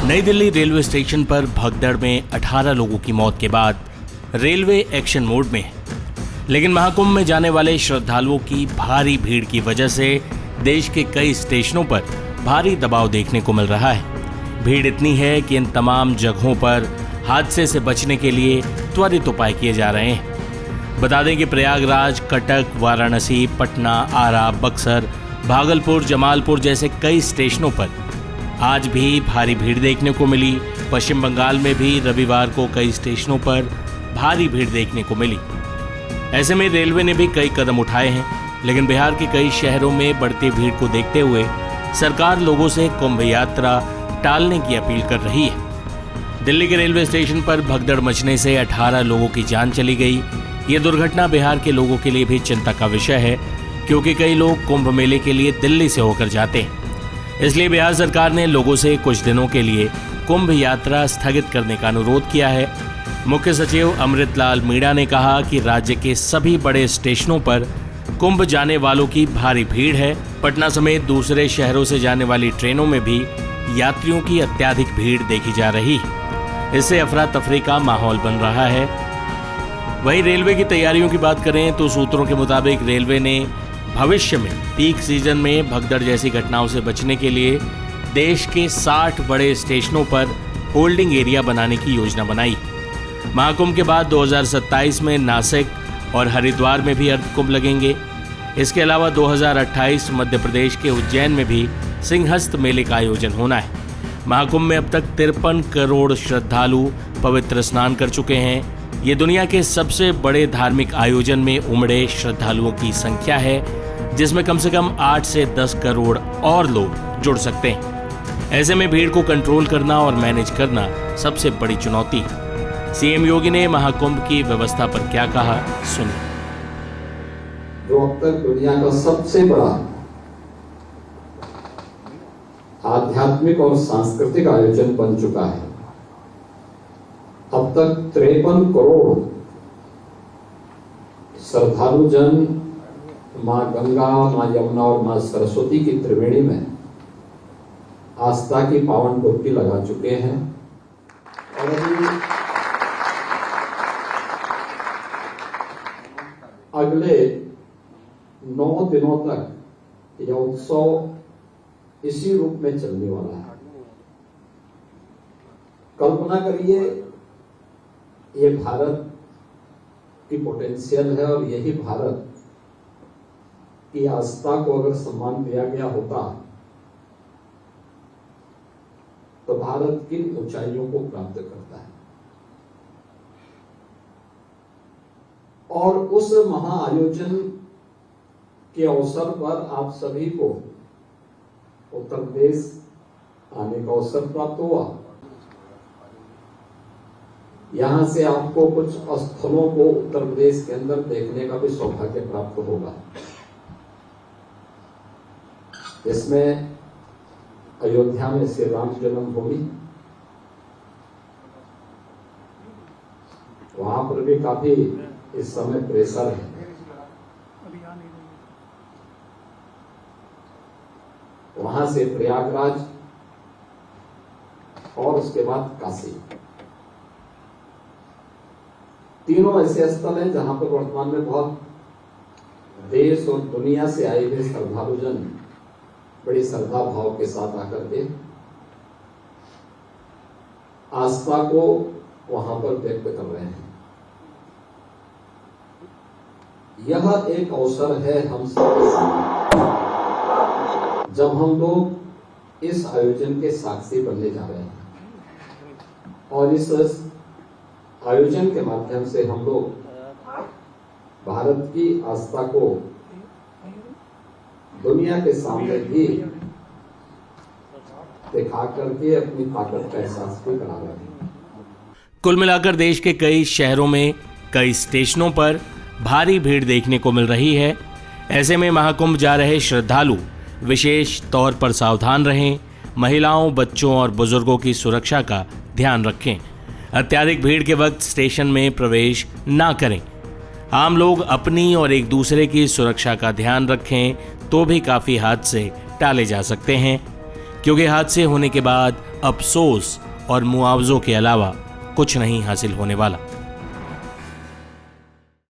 नई Delhi railway station पर भगदड़ में 18 लोगों की मौत के बाद रेलवे एक्शन मोड में है। लेकिन महाकुंभ में जाने वाले श्रद्धालुओं की भारी भीड़ की वजह से देश के कई स्टेशनों पर भारी दबाव देखने को मिल रहा है। भीड़ इतनी है कि इन तमाम जगहों पर हादसे से बचने के लिए त्वरित उपाय किए जा रहे हैं। बता दें कि प्रयागराज, कटक, वाराणसी, पटना, आरा, बक्सर, भागलपुर, जमालपुर जैसे कई स्टेशनों पर आज भी भारी भीड़ देखने को मिली। पश्चिम बंगाल में भी रविवार को कई स्टेशनों पर भारी भीड़ देखने को मिली। ऐसे में रेलवे ने भी कई कदम उठाए हैं, लेकिन बिहार के कई शहरों में बढ़ती भीड़ को देखते हुए सरकार लोगों से कुंभ यात्रा टालने की अपील कर रही है। दिल्ली के रेलवे स्टेशन पर भगदड़ मचने से 18 लोगों की जान चली गई। ये दुर्घटना बिहार के लोगों के लिए भी चिंता का विषय है, क्योंकि कई लोग कुंभ मेले के लिए दिल्ली से होकर जाते हैं। इसलिए बिहार सरकार ने लोगों से कुछ दिनों के लिए कुंभ यात्रा स्थगित करने का अनुरोध किया है। मुख्य सचिव अमृतलाल मीणा ने कहा कि राज्य के सभी बड़े स्टेशनों पर कुंभ जाने वालों की भारी भीड़ है। पटना समेत दूसरे शहरों से जाने वाली ट्रेनों में भी यात्रियों की अत्यधिक भीड़ देखी जा रही है। इससे अफरा तफरी का माहौल बन रहा है। वहीं रेलवे की तैयारियों की बात करें तो सूत्रों के मुताबिक रेलवे ने भविष्य में पीक सीजन में भगदड़ जैसी घटनाओं से बचने के लिए देश के 60 बड़े स्टेशनों पर होल्डिंग एरिया बनाने की योजना बनाई। महाकुंभ के बाद 2027 में नासिक और हरिद्वार में भी अर्धकुंभ लगेंगे। इसके अलावा 2028 मध्य प्रदेश के उज्जैन में भी सिंहस्थ मेले का आयोजन होना है। महाकुंभ में अब तक 53 करोड़ श्रद्धालु पवित्र स्नान कर चुके हैं। ये दुनिया के सबसे बड़े धार्मिक आयोजन में उमड़े श्रद्धालुओं की संख्या है, जिसमें कम से कम 8 से 10 करोड़ और लोग जुड़ सकते हैं। ऐसे में भीड़ को कंट्रोल करना और मैनेज करना सबसे बड़ी चुनौती। सीएम योगी ने महाकुंभ की व्यवस्था पर क्या कहा, सुनिए। जो अब तक दुनिया का सबसे बड़ा आध्यात्मिक और सांस्कृतिक आयोजन बन चुका है। अब तक 53 करोड़ श्रद्धालु जन मां गंगा, मां यमुना और मां सरस्वती की त्रिवेणी में आस्था की पावन डुबकी लगा चुके हैं। और अगले 9 दिनों तक यह उत्सव इसी रूप में चलने वाला है। कल्पना करिए, ये भारत की पोटेंशियल है और यही भारत की आस्था को अगर सम्मान दिया गया होता तो भारत किन ऊंचाइयों को प्राप्त करता है। और उस महाआयोजन के अवसर पर आप सभी को उत्तर प्रदेश आने का अवसर प्राप्त हुआ। यहां से आपको कुछ स्थलों को उत्तर प्रदेश के अंदर देखने का भी सौभाग्य प्राप्त होगा। इसमें अयोध्या में श्री राम जन्मभूमि, वहां पर भी काफी इस समय प्रेशर है। वहां से प्रयागराज और उसके बाद काशी, तीनों ऐसे स्थल हैं जहां पर वर्तमान में बहुत देश और दुनिया से आए हुए श्रद्धालुजन बड़ी श्रद्धा भाव के साथ आकर के आस्था को वहां पर व्यक्त कर रहे हैं। यह एक अवसर है हम सब के सामने, जब हम लोग इस आयोजन के साक्षी बनने जा रहे हैं। और इस आयोजन के माध्यम से हम लोग भारत की आस्था को दुनिया के सामने भी दिखा करके अपनी ताकत का एहसास भी करा रहे हैं। कुल मिलाकर देश के कई शहरों में कई स्टेशनों पर भारी भीड़ देखने को मिल रही है। ऐसे में महाकुंभ जा रहे श्रद्धालु विशेष तौर पर सावधान रहें। महिलाओं, बच्चों और बुजुर्गों की सुरक्षा का ध्यान रखें। अत्यधिक भीड़ के वक्त स्टेशन में प्रवेश ना करें। आम लोग अपनी और एक दूसरे की सुरक्षा का ध्यान रखें तो भी काफ़ी हादसे टाले जा सकते हैं, क्योंकि हादसे होने के बाद अफसोस और मुआवजों के अलावा कुछ नहीं हासिल होने वाला।